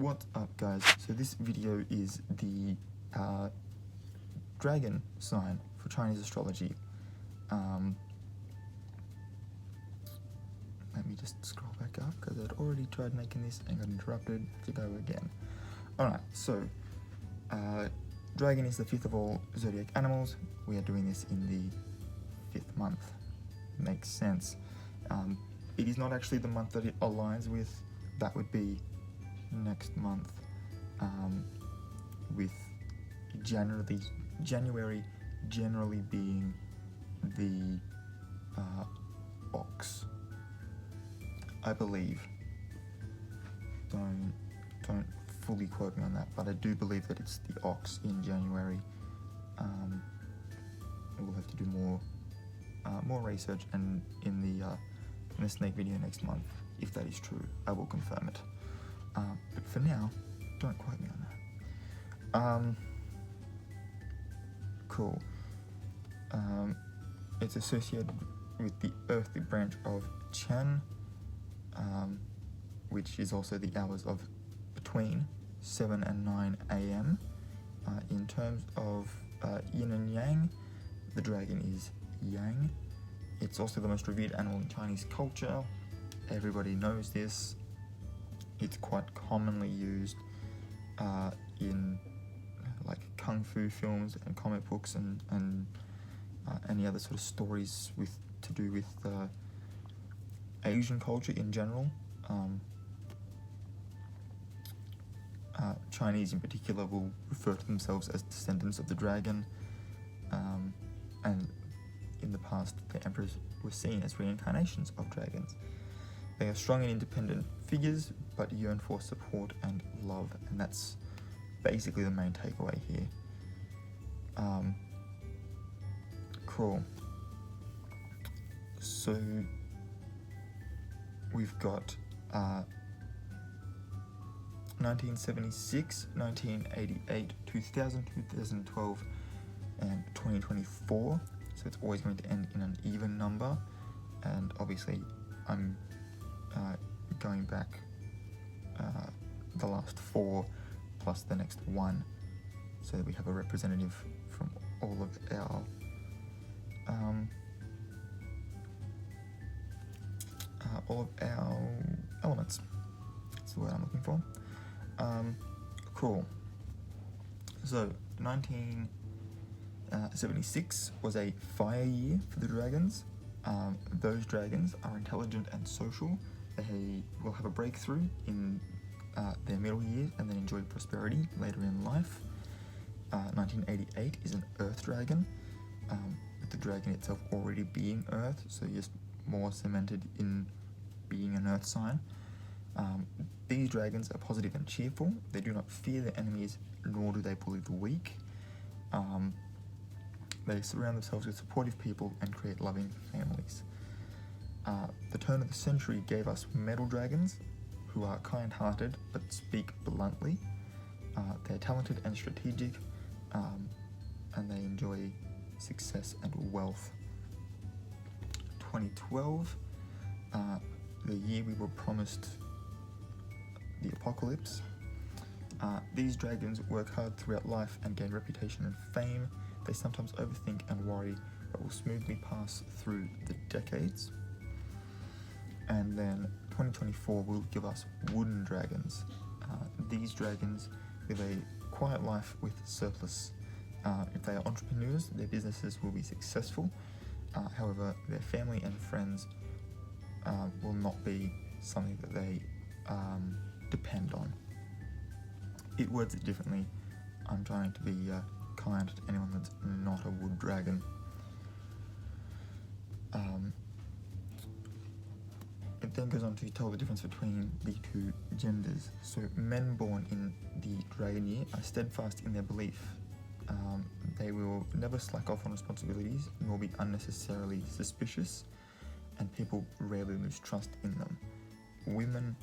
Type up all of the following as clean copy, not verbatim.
What's up, guys? So this video is the dragon sign for Chinese astrology. Let me just scroll back up because I'd already tried making this and got interrupted to go again. Alright, so dragon is the fifth of all zodiac animals. We are doing this in the fifth month. Makes sense. It is not actually the month that it aligns with. That would be next month, with January generally being the ox, I believe. Don't fully quote me on that, but I do believe that it's the ox in January. We'll have to do more research, and in the snake video next month, if that is true, I will confirm it. But for now, don't quote me on that. Cool. It's associated with the earthly branch of Chen, which is also the hours of between 7 and 9 a.m. In terms of yin and yang, the dragon is yang. It's also the most revered animal in Chinese culture. Everybody knows this. It's quite commonly used in like kung fu films and comic books and any other sort of stories to do with Asian culture in general. Chinese in particular will refer to themselves as descendants of the dragon, and in the past the emperors were seen as reincarnations of dragons. They are strong and independent figures, but yearn for support and love, and that's basically the main takeaway here. Cool. So we've got 1976, 1988, 2000, 2012, and 2024. So it's always going to end in an even number, and obviously I'm going back the last 4 plus the next 1, so that we have a representative from all of our elements. That's the word I'm looking for. Cool. So 1976 was a fire year for the dragons. Those dragons are intelligent and social. They will have a breakthrough in their middle years and then enjoy prosperity later in life. 1988 is an earth dragon, with the dragon itself already being earth, so just more cemented in being an earth sign. These dragons are positive and cheerful. They do not fear their enemies, nor do they bully the weak. They surround themselves with supportive people and create loving families. The turn of the century gave us metal dragons, who are kind-hearted but speak bluntly. They're talented and strategic, and they enjoy success and wealth. 2012, the year we were promised the apocalypse. These dragons work hard throughout life and gain reputation and fame. They sometimes overthink and worry, but will smoothly pass through the decades. And then 2024 will give us wooden dragons. These dragons live a quiet life with surplus. If they are entrepreneurs, their businesses will be successful. However, their family and friends will not be something that they depend on. It words it differently. I'm trying to be kind to anyone that's not a wood dragon. It then goes on to tell the difference between the two genders. So men born in the dragon year are steadfast in their belief. They will never slack off on responsibilities, nor be unnecessarily suspicious, and people rarely lose trust in them. Women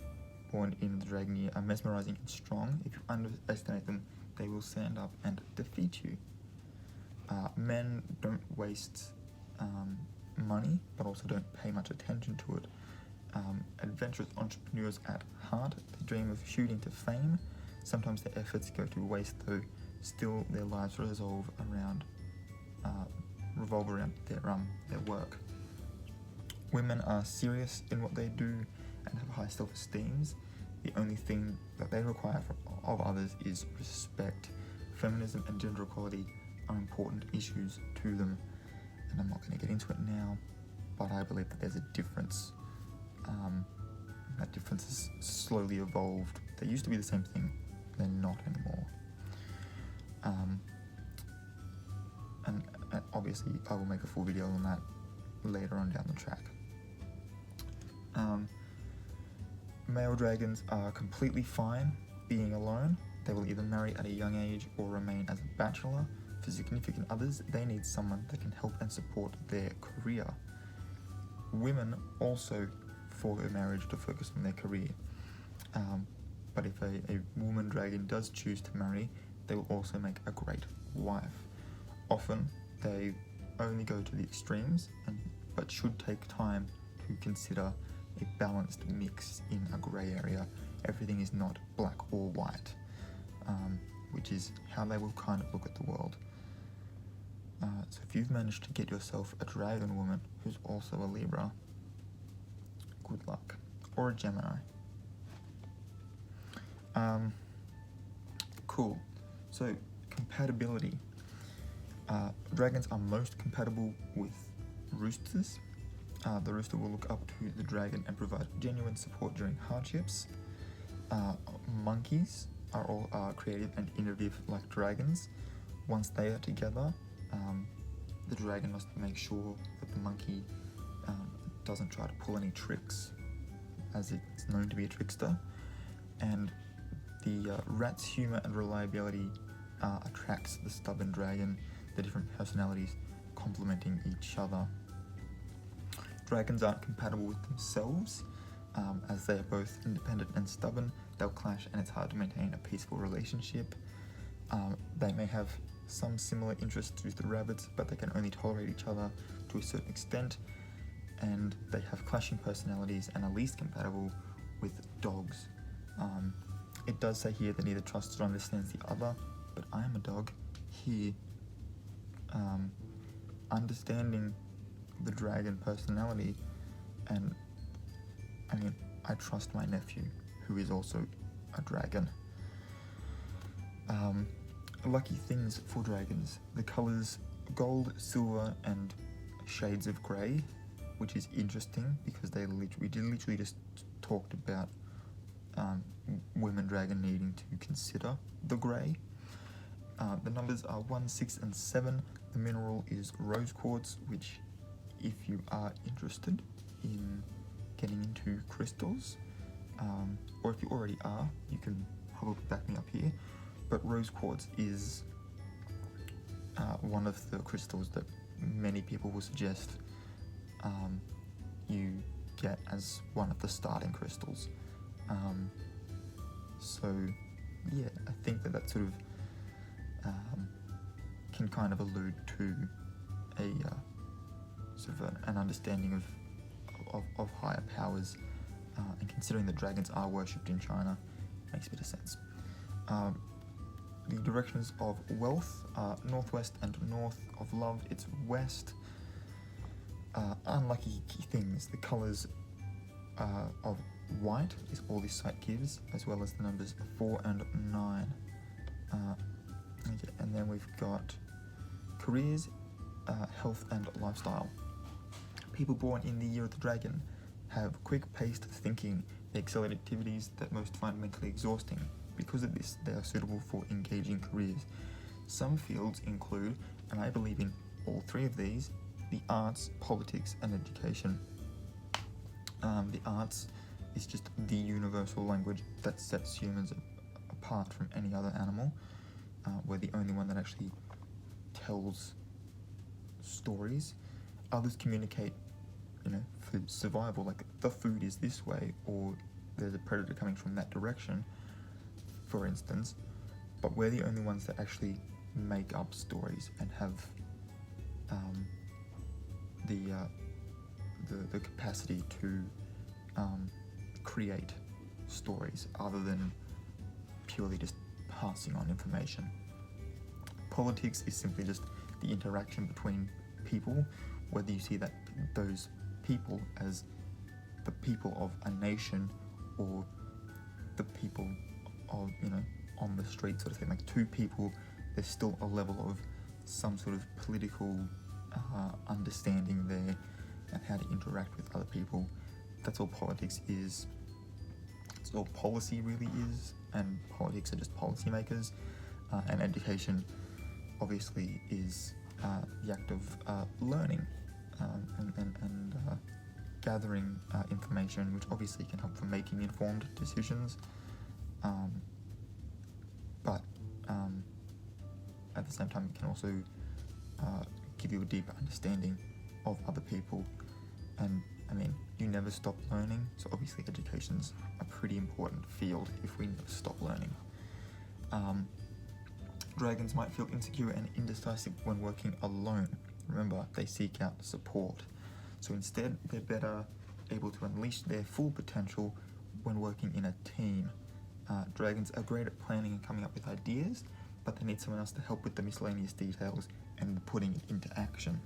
born in the dragon year are mesmerizing and strong. If you underestimate them, they will stand up and defeat you. Men don't waste money, but also don't pay much attention to it. Adventurous entrepreneurs at heart. They dream of shooting to fame. Sometimes their efforts go to waste, though still their lives revolve around their work. Women are serious in what they do and have high self-esteem. The only thing that they require of others is respect. Feminism and gender equality are important issues to them, and I'm not going to get into it now, but I believe that there's a difference. That difference has slowly evolved. They used to be the same thing, they're not anymore. And obviously I will make a full video on that later on down the track. Male dragons are completely fine being alone. They will either marry at a young age or remain as a bachelor. For significant others, they need someone that can help and support their career. Women also forego marriage to focus on their career. But if a woman dragon does choose to marry, they will also make a great wife. Often they only go to the extremes, but should take time to consider a balanced mix in a grey area. Everything is not black or white, which is how they will kind of look at the world. So if you've managed to get yourself a dragon woman who's also a Libra, good luck. Or a Gemini. Cool. So compatibility. Dragons are most compatible with roosters. The rooster will look up to the dragon and provide genuine support during hardships. Monkeys are all creative and innovative like dragons. Once they are together, the dragon must make sure that the monkey doesn't try to pull any tricks, as it's known to be a trickster. And the rat's humour and reliability attracts the stubborn dragon, the different personalities complementing each other. Dragons aren't compatible with themselves, as they are both independent and stubborn. They'll clash and it's hard to maintain a peaceful relationship. They may have some similar interests with the rabbits, but they can only tolerate each other to a certain extent, and they have clashing personalities and are least compatible with dogs. It does say here that neither trusts or understands the other, but I am a dog. Here, understanding the dragon personality, and I mean, I trust my nephew, who is also a dragon. Lucky things for dragons: the colours gold, silver, and shades of grey, which is interesting because we literally just talked about women dragon needing to consider the grey. The numbers are 1, 6, and 7. The mineral is rose quartz, which, if you are interested in getting into crystals, or if you already are, you can probably back me up here, but rose quartz is one of the crystals that many people will suggest you get as one of the starting crystals. So yeah, I think that sort of can kind of allude to a sort of an understanding of higher powers, and considering that dragons are worshipped in China, makes a bit of sense. The directions of wealth are northwest and north. Of love, it's west. Unlucky things: the colours of white is all this site gives, as well as the numbers 4 and 9. Okay, and then we've got careers, health and lifestyle. People born in the year of the dragon have quick-paced thinking. They excel at activities that most find mentally exhausting. Because of this, they are suitable for engaging careers. Some fields include, and I believe in all three of these, the arts, politics, and education. The arts is just the universal language that sets humans apart from any other animal. We're the only one that actually tells stories. Others communicate, for survival, like the food is this way, or there's a predator coming from that direction, for instance. But we're the only ones that actually make up stories and have the capacity to create stories other than purely just passing on information. Politics is simply just the interaction between people, whether you see that those people as the people of a nation or the people of, on the street sort of thing. Like two people, there's still a level of some sort of political understanding there and how to interact with other people. That's all politics is. That's all policy really is, and politics are just policymakers. And education obviously is the act of learning and gathering information, which obviously can help for making informed decisions, but at the same time it can also give you a deeper understanding of other people. And I mean, you never stop learning, so obviously education's a pretty important field if we never stop learning. Dragons might feel insecure and indecisive when working alone. Remember, they seek out support. So instead, they're better able to unleash their full potential when working in a team. Dragons are great at planning and coming up with ideas, but they need someone else to help with the miscellaneous details and putting it into action.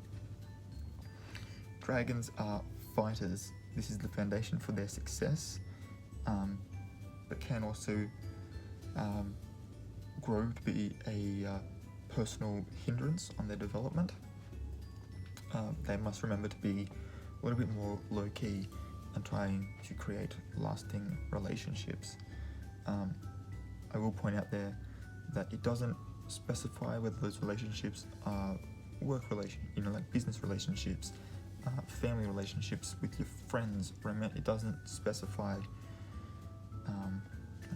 Dragons are fighters. This is the foundation for their success, but can also grow to be a personal hindrance on their development. They must remember to be a little bit more low-key and trying to create lasting relationships. I will point out there that it doesn't specify whether those relationships are work like business relationships, family relationships with your friends. It doesn't specify, and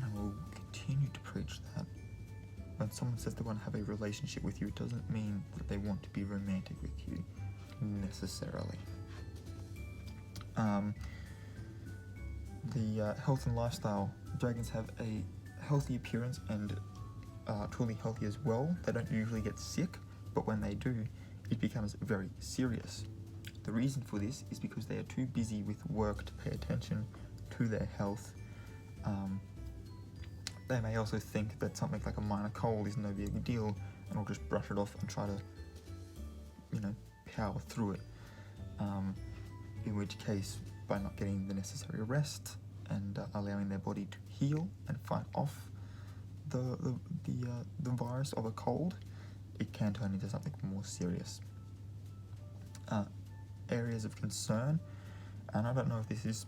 I will continue to preach that. When someone says they want to have a relationship with you, it doesn't mean that they want to be romantic with you, necessarily. The health and lifestyle. Dragons have a healthy appearance and truly healthy as well. They don't usually get sick, but when they do, it becomes very serious. The reason for this is because they are too busy with work to pay attention to their health. They may also think that something like a minor cold is no big deal and will just brush it off and try to, power through it. In which case, by not getting the necessary rest and allowing their body to heal and fight off the virus of a cold, it can turn into something more serious. Areas of concern, and I don't know if this is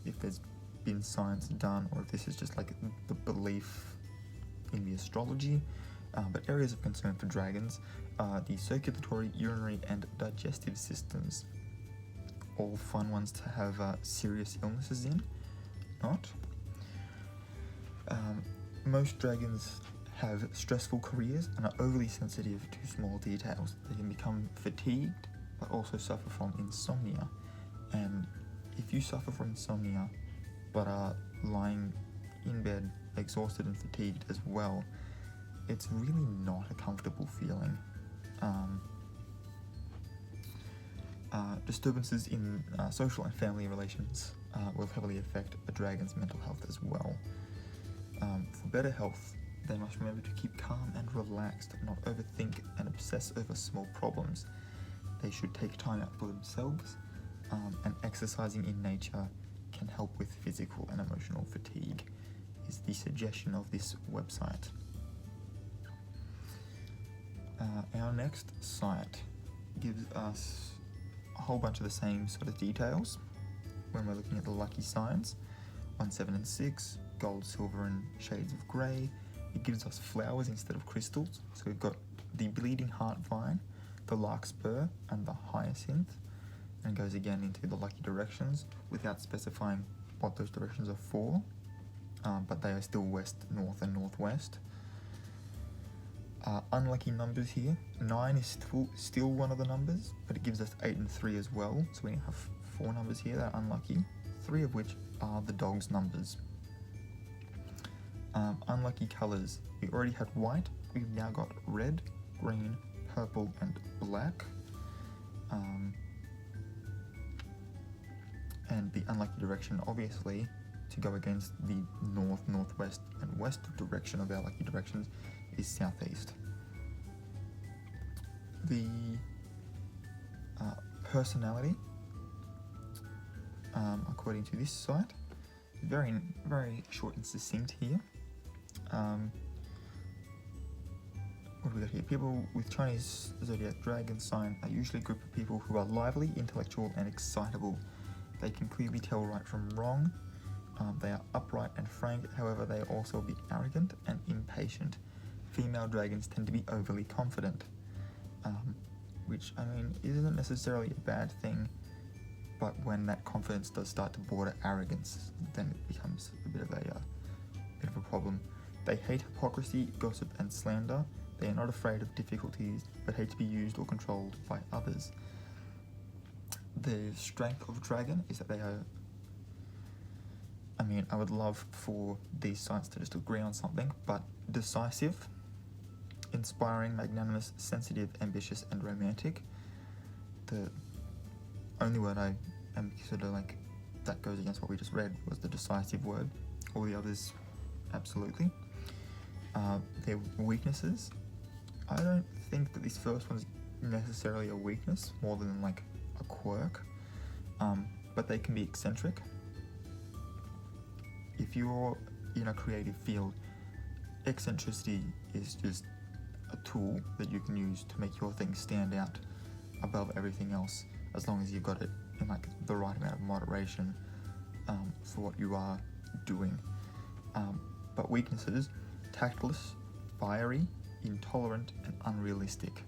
if there's been science done or if this is just like the belief in the astrology, but areas of concern for dragons are the circulatory, urinary and digestive systems. All fun ones to have serious illnesses in, not. Most dragons have stressful careers and are overly sensitive to small details. They can become fatigued but also suffer from insomnia, and if you suffer from insomnia but are lying in bed exhausted and fatigued as well, it's really not a comfortable feeling. Disturbances in social and family relations will heavily affect a dragon's mental health as well. For better health, they must remember to keep calm and relaxed, not overthink and obsess over small problems. They should take time out for themselves, and exercising in nature can help with physical and emotional fatigue, is the suggestion of this website. Our next site gives us a whole bunch of the same sort of details when we're looking at the lucky signs. 1, 7 and 6, gold, silver and shades of grey. It gives us flowers instead of crystals. So we've got the bleeding heart vine, the larkspur and the hyacinth, and goes again into the lucky directions without specifying what those directions are for, but they are still west, north and northwest. Unlucky numbers here. 9 is still one of the numbers, but it gives us 8 and 3 as well, so we have 4 numbers here that are unlucky, 3 of which are the dog's numbers. Unlucky colours. We already had white, we've now got red, green, purple and black. And the unlucky direction obviously to go against the north, northwest, and west direction of our lucky directions is southeast. The personality, according to this site, very, very short and succinct here. What do we got here? People with Chinese zodiac dragon sign are usually a group of people who are lively, intellectual, and excitable. They can clearly tell right from wrong. They are upright and frank, however they are also a bit arrogant and impatient. Female dragons tend to be overly confident, which, I mean, isn't necessarily a bad thing, but when that confidence does start to border arrogance, then it becomes a bit of a problem. They hate hypocrisy, gossip, and slander. They are not afraid of difficulties, but hate to be used or controlled by others. The strength of dragon is that they are, I mean, I would love for these sites to just agree on something, but decisive, inspiring, magnanimous, sensitive, ambitious, and romantic. The only word I am sort of like that goes against what we just read was the decisive word. All the others, absolutely. Their weaknesses, I don't think that this first one's necessarily a weakness, more than like a quirk, but they can be eccentric. If you're in a creative field, eccentricity is just a tool that you can use to make your thing stand out above everything else, as long as you've got it in like the right amount of moderation for what you are doing. But weaknesses, tactless, fiery, intolerant, and unrealistic.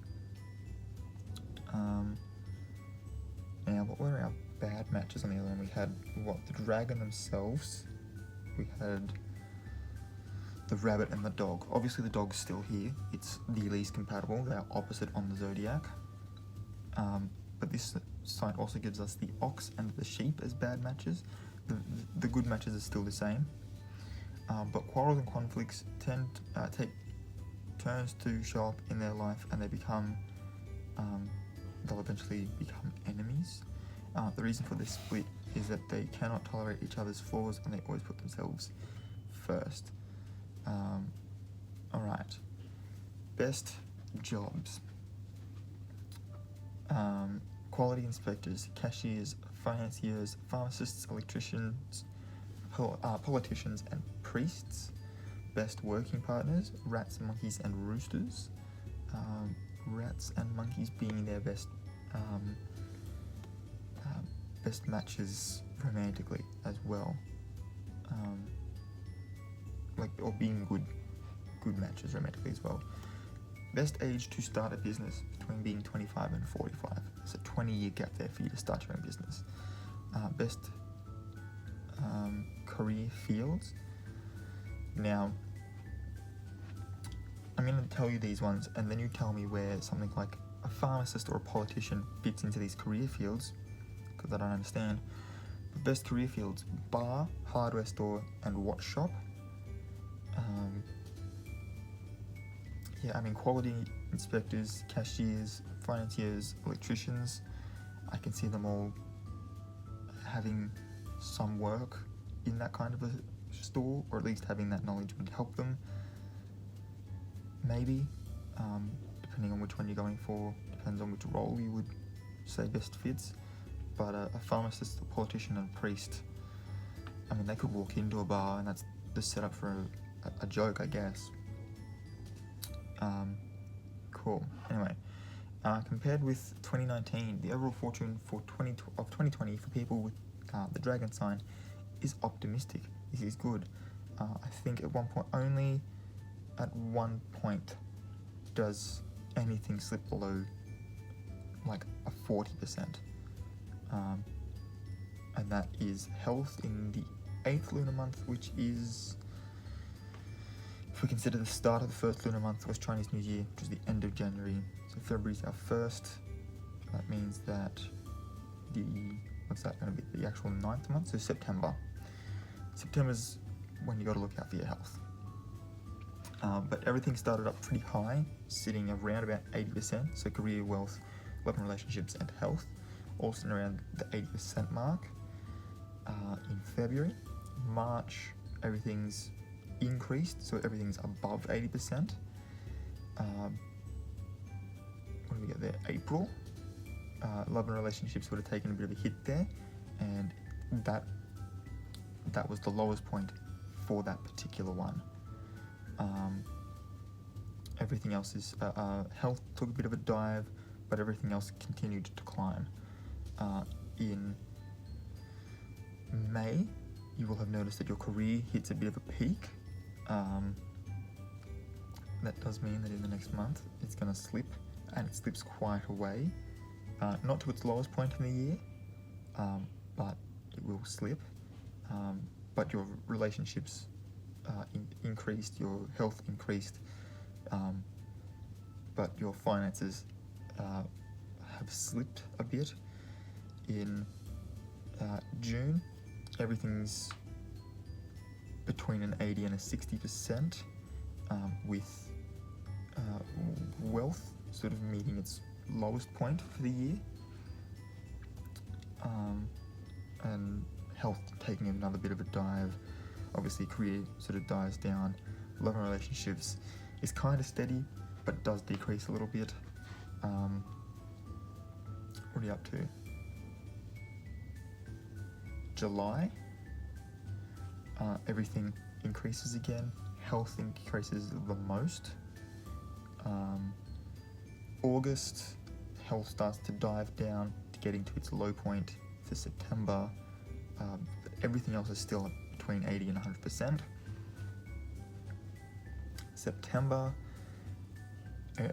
Now, what were our bad matches on the other one? We had the dragon themselves. We had the rabbit and the dog. Obviously the dog's still here. It's the least compatible. They are opposite on the zodiac. But this site also gives us the ox and the sheep as bad matches. The good matches are still the same. But quarrels and conflicts tend to take turns to show up in their life, and they'll eventually become enemies. The reason for this split is that they cannot tolerate each other's flaws, and they always put themselves first. Alright, best jobs. Quality inspectors, cashiers, financiers, pharmacists, electricians, politicians, and priests. Best working partners, rats, monkeys, and roosters. Rats and monkeys being their best matches romantically as well, or being good matches romantically as well. Best age to start a business, between being 25 and 45. There's a 20-year gap there for you to start your own business. Best career fields. Now, I'm going to tell you these ones, and then you tell me where something like a pharmacist or a politician fits into these career fields, because I don't understand. The best career fields: bar, hardware store, and watch shop. Quality inspectors, cashiers, financiers, electricians. I can see them all having some work in that kind of a store, or at least having that knowledge would help them. Maybe, depending on which one you're going for, depends on which role you would say best fits. But a pharmacist, a politician, and a priest, they could walk into a bar and that's the setup for a joke, I guess. Cool. Anyway, compared with 2019, the overall fortune for 2020 for people with the dragon sign is optimistic. This is good. I think only at one point does anything slip below like a 40%. And that is health in the 8th lunar month, which is, if we consider the start of the first lunar month was Chinese New Year, which is the end of January. So February is our first. That means that what's that going to be? The actual 9th month, so September. September's when you got to look out for your health. But everything started up pretty high, sitting around about 80%. So career, wealth, love and relationships, and health, all sitting around the 80% mark in February. March, everything's increased, so everything's above 80%. When we get there, April, love and relationships would have taken a bit of a hit there, and that was the lowest point for that particular one. Everything else is health took a bit of a dive, but everything else continued to climb. In May, you will have noticed that your career hits a bit of a peak. That does mean that in the next month it's going to slip, and it slips quite away. Not to its lowest point in the year, but it will slip. But your relationships increased, your health increased, but your finances have slipped a bit. In June, everything's between an 80 and a 60%, with wealth sort of meeting its lowest point for the year, and health taking another bit of a dive. Obviously, career sort of dives down. Love and relationships is kind of steady, but does decrease a little bit. What are you up to? July, everything increases again. Health increases the most. August, health starts to dive down to getting to its low point for September. Everything else is still between 80 and 100%. September,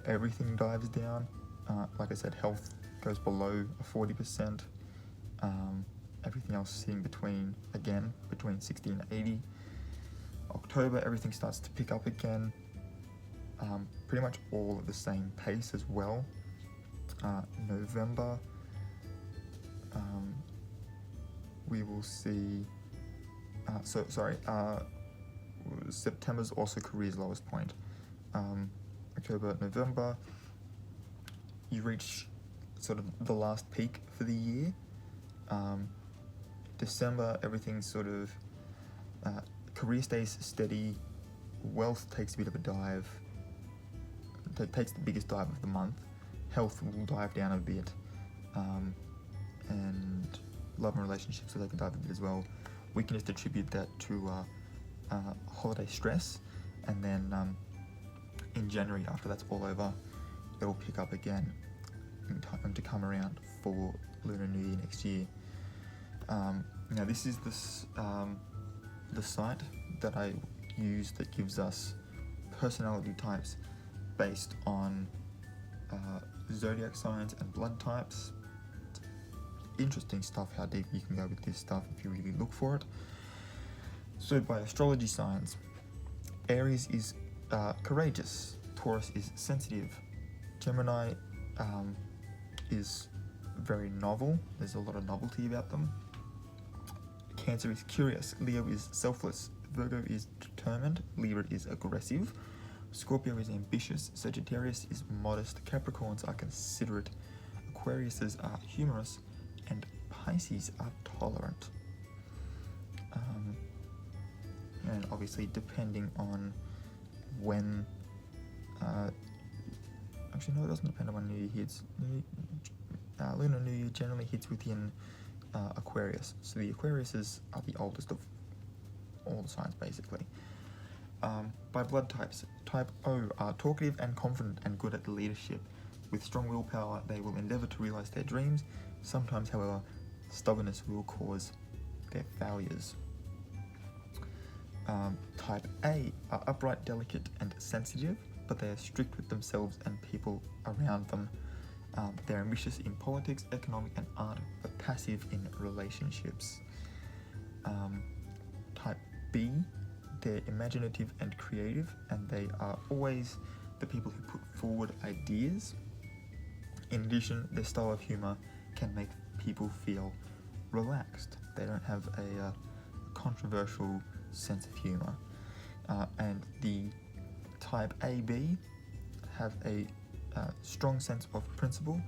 everything dives down. Like I said, health goes below 40%. Everything else sitting between 60 and 80. October, everything starts to pick up again. Pretty much all at the same pace as well. November, we will see, September's also career's lowest point. October, November, you reach sort of the last peak for the year. December, everything's sort of, career stays steady, wealth takes a bit of a dive, takes the biggest dive of the month, health will dive down a bit, and love and relationships will take a dive a bit as well. We can just attribute that to holiday stress, and then in January, after that's all over, it'll pick up again in time to come around for Lunar New Year next year. Now this is the site that I use that gives us personality types based on zodiac signs and blood types. Interesting stuff, how deep you can go with this stuff if you really look for it. So by astrology signs, Aries is courageous, Taurus is sensitive, Gemini is very novel, there's a lot of novelty about them, Cancer is curious, Leo is selfless, Virgo is determined, Libra is aggressive, Scorpio is ambitious, Sagittarius is modest, Capricorns are considerate, Aquariuses are humorous, and Pisces are tolerant. And obviously depending on when, actually no, it doesn't depend on when New Year hits. Lunar New Year generally hits within Aquarius, so the Aquariuses are the oldest of all the signs basically. By blood types, type O are talkative and confident and good at leadership. With strong willpower, they will endeavour to realise their dreams. Sometimes, however, stubbornness will cause their failures. Type A are upright, delicate and sensitive, but they are strict with themselves and people around them. They're ambitious in politics, economic and art, but passive in relationships. Type B, they're imaginative and creative, and they are always the people who put forward ideas. In addition, their style of humour can make people feel relaxed. They don't have a controversial sense of humour. And the type AB have a strong sense of principle,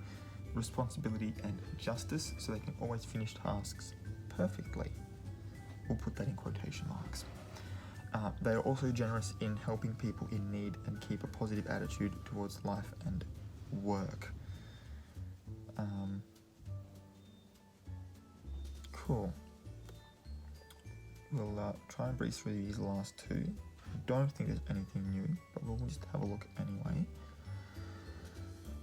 responsibility and justice, so they can always finish tasks perfectly. We'll put that in quotation marks. They are also generous in helping people in need and keep a positive attitude towards life and work. Cool. We'll try and breeze through these last two. I don't think there's anything new, but we'll just have a look anyway.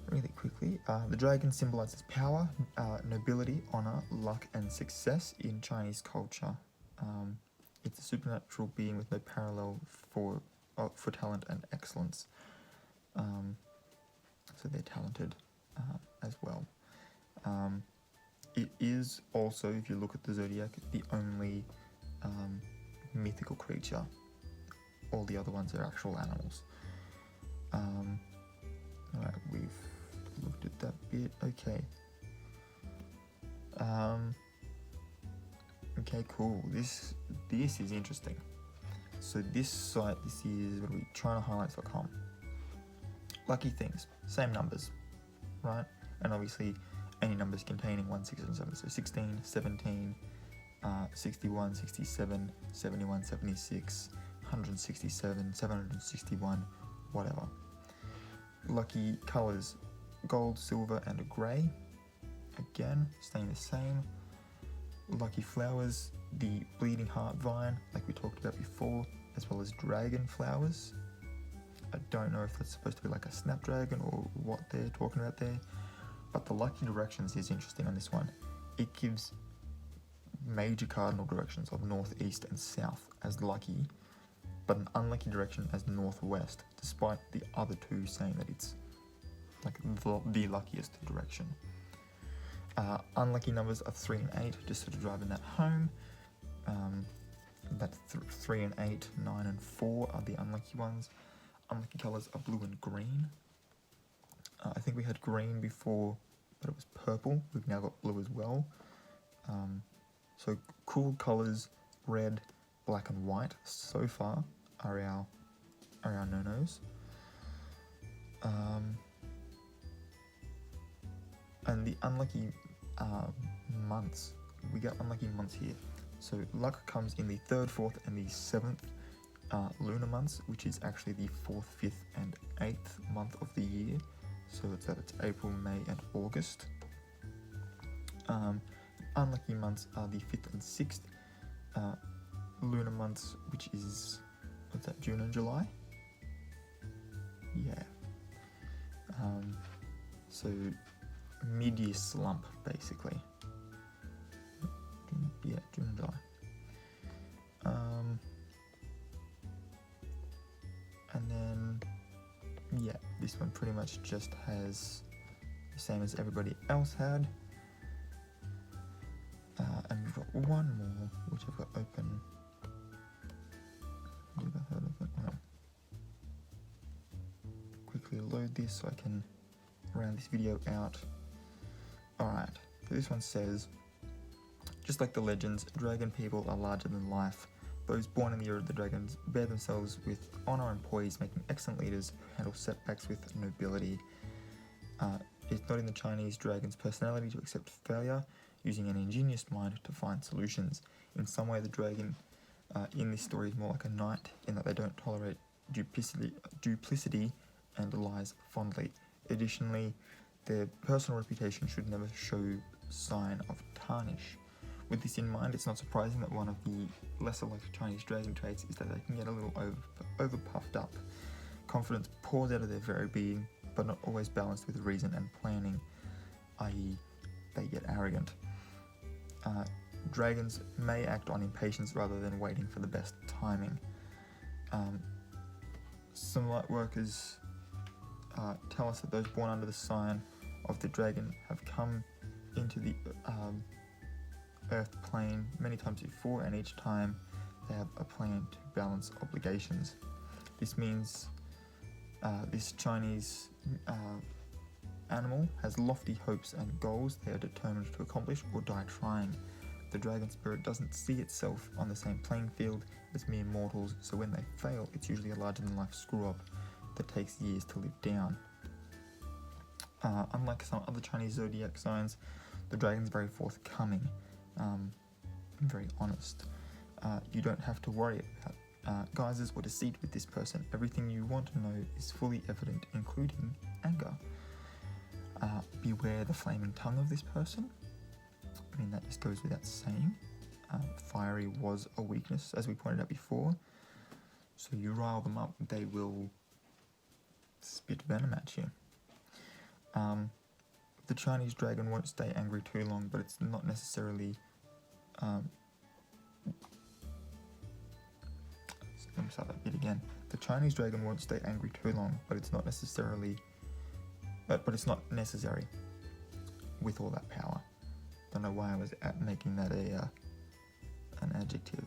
Really quickly, the dragon symbolizes power, nobility, honor, luck, and success in Chinese culture. It's a supernatural being with no parallel for talent and excellence. So they're talented as well. It is also, if you look at the Zodiac, the only mythical creature. All the other ones are actual animals. Alright, we've looked at that bit. Okay. Okay, cool. This is interesting. So this site, this is what are we, ChinaHighlights.com. Lucky things, same numbers, right? And obviously any numbers containing 1, 6, and 7. So 16, 17, 61, 67, 71, 76, 167, 761, whatever. Lucky colours, gold, silver, and grey. Again, staying the same. Lucky flowers, the bleeding heart vine, like we talked about before, as well as dragon flowers. I don't know if that's supposed to be like a snapdragon or what they're talking about there, but the lucky directions is interesting on this one. It gives major cardinal directions of north, east, and south as lucky, but an unlucky direction as northwest, despite the other two saying that it's like the luckiest direction. Unlucky numbers are 3 and 8, just sort of driving that home. That's 3 and 8, 9 and 4 are the unlucky ones. Unlucky colours are blue and green. I think we had green before, but it was purple. We've now got blue as well. So cool colours, red, black and white so far are our no-nos. And the unlucky months, we got unlucky months here. So luck comes in the 3rd, 4th and the 7th lunar months, which is actually the 4th, 5th and 8th month of the year. So it's April, May and August. Unlucky months are the 5th and 6th lunar months, which is, June and July? Yeah. So mid-year slump, basically. Yeah, June and July. And then, yeah, this one pretty much just has the same as everybody else had. And we've got one more, which I've got open. Have I heard of it? No. Quickly load this so I can round this video out. Alright, so this one says, just like the legends, dragon people are larger than life. Those born in the era of the dragons bear themselves with honour and poise, making excellent leaders who handle setbacks with nobility. It's not in the Chinese dragon's personality to accept failure, using an ingenious mind to find solutions. In some way, the dragon in this story is more like a knight, in that they don't tolerate duplicity and lies fondly. Additionally, their personal reputation should never show sign of tarnish. With this in mind, it's not surprising that one of the lesser liked Chinese dragon traits is that they can get a little over puffed up. Confidence pours out of their very being, but not always balanced with reason and planning, i.e. they get arrogant. Dragons may act on impatience rather than waiting for the best timing. Some light workers tell us that those born under the sign of the dragon have come into the earth plane many times before, and each time they have a plan to balance obligations. This means this Chinese animal has lofty hopes and goals they are determined to accomplish or die trying. The dragon spirit doesn't see itself on the same playing field as mere mortals, so when they fail, it's usually a larger-than-life screw-up that takes years to live down. Unlike some other Chinese zodiac signs, the dragon's very forthcoming and very honest. You don't have to worry about guises or deceit with this person. Everything you want to know is fully evident, including anger. Beware the flaming tongue of this person. I mean, that just goes without saying. Fiery was a weakness, as we pointed out before. So you rile them up, they will spit venom at you. The Chinese dragon won't stay angry too long, but it's not necessarily... let me start that bit again. The Chinese dragon won't stay angry too long, but it's not necessarily... But it's not necessary with all that power. Don't know why I was making that an adjective.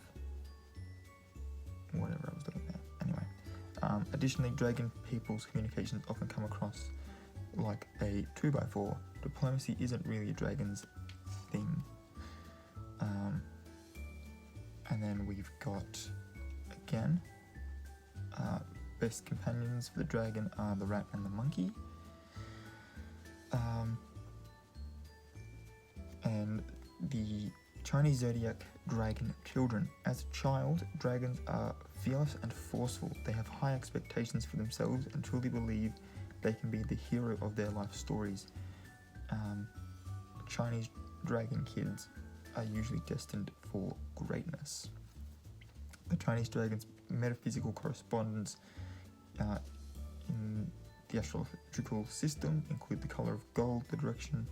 Whatever I was doing there. Anyway. Additionally, dragon people's communications often come across like a 2x4. Diplomacy isn't really a dragon's thing. And then we've got, again, best companions for the dragon are the rat and the monkey. And the Chinese Zodiac dragon children. As a child, dragons are fearless and forceful. They have high expectations for themselves and truly believe they can be the hero of their life stories. Chinese dragon kids are usually destined for greatness. The Chinese dragon's metaphysical correspondence in the astrological system include the color of gold, the direction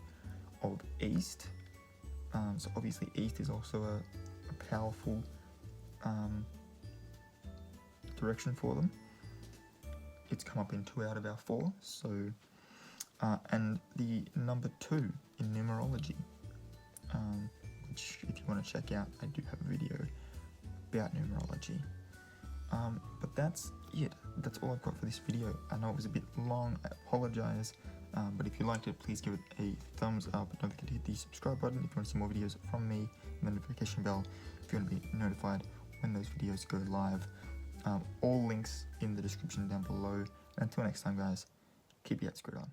of east. So obviously east is also a powerful direction for them. It's come up in 2 out of our 4. So, and the number 2 in numerology, which if you want to check out, I do have a video about numerology. But that's it. That's all I've got for this video. I know it was a bit long. I apologize. But if you liked it, please give it a thumbs up. Don't forget to hit the subscribe button if you want to see more videos from me, and the notification bell if you want to be notified when those videos go live. All links in the description down below. And until next time, guys, keep your head screwed on.